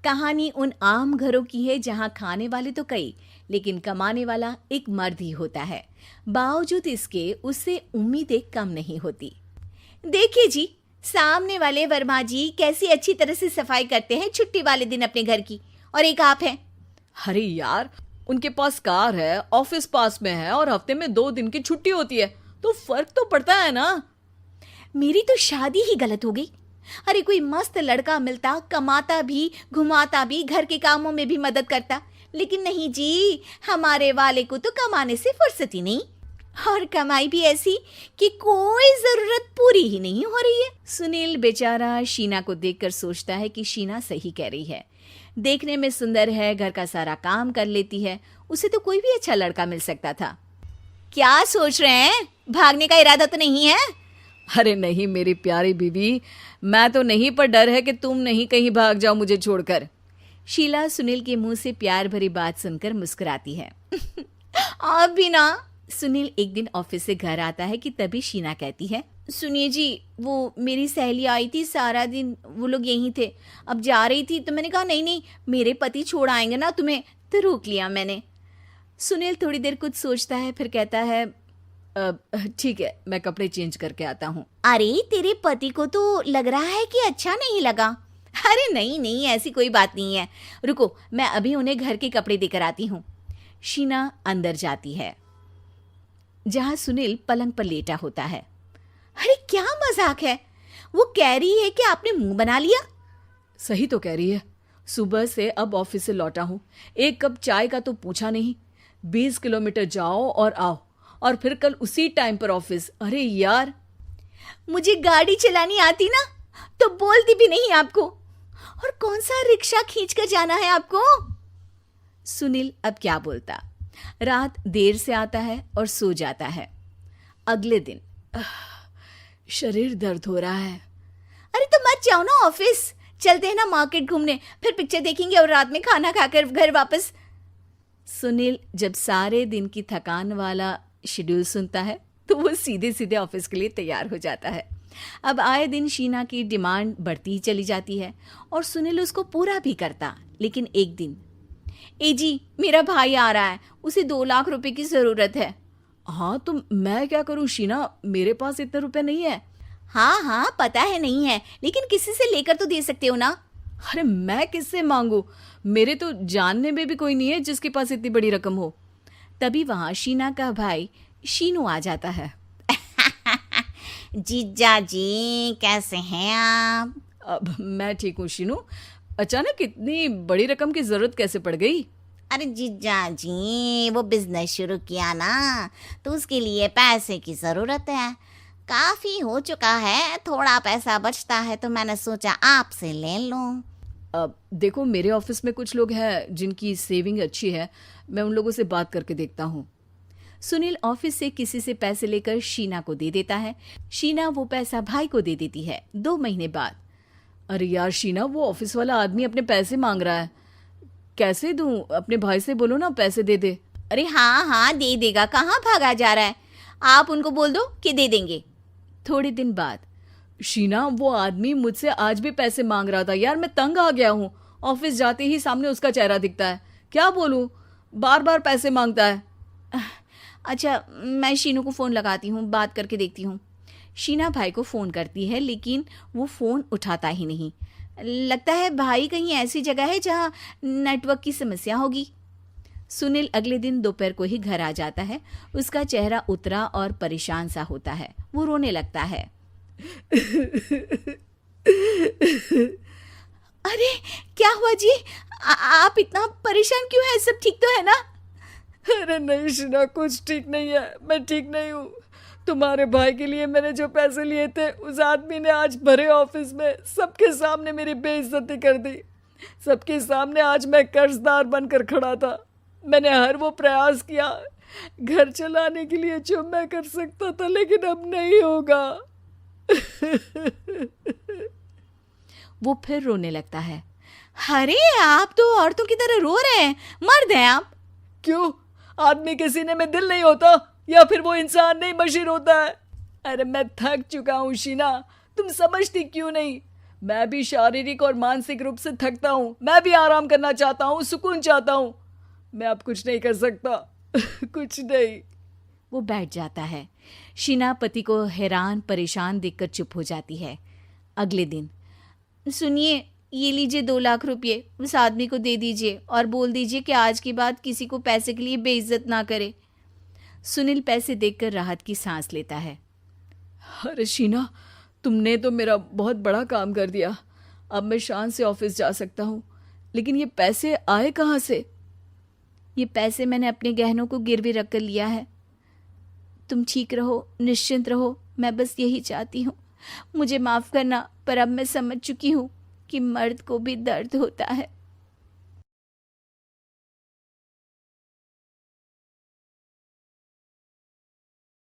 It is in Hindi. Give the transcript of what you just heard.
कहानी उन आम घरों की है जहां खाने वाले तो कई, लेकिन कमाने वाला एक मर्द ही होता है। बावजूद इसके उससे उम्मीदें कम नहीं होती। देखिए जी, सामने वाले वर्मा जी कैसी अच्छी तरह से सफाई करते हैं छुट्टी वाले दिन अपने घर की, और एक आप हैं। अरे यार, उनके पास कार है, ऑफिस पास में है और हफ्ते में 2 दिन की छुट्टी होती है, तो फर्क तो पड़ता है ना। मेरी तो शादी ही गलत हो गई। अरे कोई मस्त लड़का मिलता, कमाता भी, घुमाता भी, घर के कामों में भी मदद करता, लेकिन नहीं जी, हमारे वाले को तो कमाने से फुर्सत ही नहीं, और कमाई भी ऐसी कि कोई जरूरत पूरी ही नहीं हो रही है। सुनील बेचारा शीना को देखकर सोचता है कि शीना सही कह रही है। देखने में सुंदर है, घर का सारा काम कर लेती है, उसे तो कोई भी अच्छा लड़का मिल सकता था। क्या सोच रहे हैं? भागने का इरादा तो नहीं है? अरे नहीं मेरी प्यारी बीवी, मैं तो नहीं, पर डर है कि तुम नहीं कहीं भाग जाओ मुझे छोड़कर। शीला सुनील के मुंह से प्यार भरी बात सुनकर मुस्कुराती है। आप भी ना। सुनील एक दिन ऑफिस से घर आता है कि तभी शीना कहती है, सुनिए जी, वो मेरी सहेली आई थी, सारा दिन वो लोग यहीं थे, अब जा रही थी तो मैंने कहा नहीं नहीं, मेरे पति छोड़ आएंगे ना तुम्हें, तो रोक लिया मैंने। सुनील थोड़ी देर कुछ सोचता है, फिर कहता है, ठीक है, मैं कपड़े चेंज करके आता हूँ। अरे तेरे पति को तो लग रहा है कि अच्छा नहीं लगा। अरे नहीं नहीं, ऐसी कोई बात नहीं है, रुको मैं अभी उन्हें घर के कपड़े देकर आती हूँ। शीना अंदर जाती है जहां सुनील पलंग पर लेटा होता है। अरे क्या मजाक है, वो कह रही है कि आपने मुंह बना लिया। सही तो कह रही है, सुबह से अब ऑफिस से लौटा हूँ, एक कप चाय का तो पूछा नहीं, 20 किलोमीटर जाओ और आओ, और फिर कल उसी टाइम पर ऑफिस। अरे यार, मुझे गाड़ी चलानी आती ना तो बोलती भी नहीं आपको, और कौन सा रिक्शा खींच कर जाना है आपको। सुनील अब क्या बोलता। रात देर से आता है और सो जाता है। अगले दिन शरीर दर्द हो रहा है। अरे तो मत जाओ ना ऑफिस, चलते हैं ना मार्केट घूमने, फिर पिक्चर देखेंगे और रात में खाना खाकर घर वापस। सुनील जब सारे दिन की थकान वाला शेड्यूल सुनता है तो वो सीधे सीधे ऑफिस के लिए तैयार हो जाता है। अब आए दिन शीना की डिमांड बढ़ती ही चली जाती है और सुनील उसको पूरा भी करता। लेकिन एक दिन, ए जी मेरा भाई आ रहा है, उसे 2 लाख रुपए की जरूरत है। हाँ तो मैं क्या करूँ शीना, मेरे पास इतने रुपए नहीं है। हाँ हाँ पता है नहीं है, लेकिन किसी से लेकर तो दे सकते हो ना। अरे मैं किससे मांगू, मेरे तो जानने में भी कोई नहीं है जिसके पास इतनी बड़ी रकम हो। तभी वहां शीना का भाई शीनू आ जाता है। जीजा जी कैसे हैं आप? अब मैं ठीक हूँ शीनू, अचानक इतनी बड़ी रकम की जरूरत कैसे पड़ गई? अरे जीजा जी, वो बिजनेस शुरू किया ना, तो उसके लिए पैसे की ज़रूरत है। काफ़ी हो चुका है, थोड़ा पैसा बचता है तो मैंने सोचा आपसे ले लूं। अब देखो, मेरे ऑफिस में कुछ लोग हैं जिनकी सेविंग अच्छी है, मैं उन लोगों से बात करके देखता हूँ। सुनील ऑफिस से किसी से पैसे लेकर शीना को दे देता है। शीना वो पैसा भाई को दे देती है। 2 महीने बाद, अरे यार शीना, वो ऑफिस वाला आदमी अपने पैसे मांग रहा है, कैसे दूं? अपने भाई से बोलो ना पैसे दे दे। अरे हाँ हाँ दे देगा, कहाँ भागा जा रहा है, आप उनको बोल दो कि दे देंगे। थोड़े दिन बाद, शीना, वो आदमी मुझसे आज भी पैसे मांग रहा था यार, मैं तंग आ गया हूँ, ऑफिस जाते ही सामने उसका चेहरा दिखता है, क्या बोलूँ, बार बार पैसे मांगता है। अच्छा मैं शीनू को फ़ोन लगाती हूँ, बात करके देखती हूँ। शीना भाई को फ़ोन करती है लेकिन वो फ़ोन उठाता ही नहीं। लगता है भाई कहीं ऐसी जगह है जहाँ नेटवर्क की समस्या होगी। सुनील अगले दिन दोपहर को ही घर आ जाता है। उसका चेहरा उतरा और परेशान सा होता है। वो रोने लगता है। अरे क्या हुआ जी, आप इतना परेशान क्यों हैं? सब ठीक तो है ना? अरे नहीं शीना, कुछ ठीक नहीं है, मैं ठीक नहीं हूँ। तुम्हारे भाई के लिए मैंने जो पैसे लिए थे, उस आदमी ने आज भरे ऑफिस में सबके सामने मेरी बेइज्जती कर दी। सबके सामने आज मैं कर्जदार बनकर खड़ा था। मैंने हर वो प्रयास किया घर चलाने के लिए जो मैं कर सकता था, लेकिन अब नहीं होगा। वो फिर रोने लगता है। अरे आप तो औरतों की तरह रो रहे हैं, मर्द हैं आप। क्यों, आदमी के सीने में दिल नहीं होता, या फिर वो इंसान नहीं मशीन होता है? अरे मैं थक चुका हूँ शीना, तुम समझती क्यों नहीं? मैं भी शारीरिक और मानसिक रूप से थकता हूँ, मैं भी आराम करना चाहता हूँ, सुकून चाहता हूँ। मैं अब कुछ नहीं कर सकता। कुछ नहीं। वो बैठ जाता है। शीना पति को हैरान परेशान देखकर चुप हो जाती है। अगले दिन, सुनिए, ये लीजिए 2 लाख रुपये, उस आदमी को दे दीजिए और बोल दीजिए कि आज के बाद किसी को पैसे के लिए बेइज्जत ना करे। सुनील पैसे देखकर राहत की सांस लेता है। अरे शीना, तुमने तो मेरा बहुत बड़ा काम कर दिया। अब मैं शान से ऑफिस जा सकता हूँ। लेकिन ये पैसे आए कहाँ से? ये पैसे मैंने अपने गहनों को गिरवी रख कर लिया है। तुम ठीक रहो, निश्चिंत रहो, मैं बस यही चाहती हूँ। मुझे माफ़ करना, पर अब मैं समझ चुकी हूँ कि मर्द को भी दर्द होता है।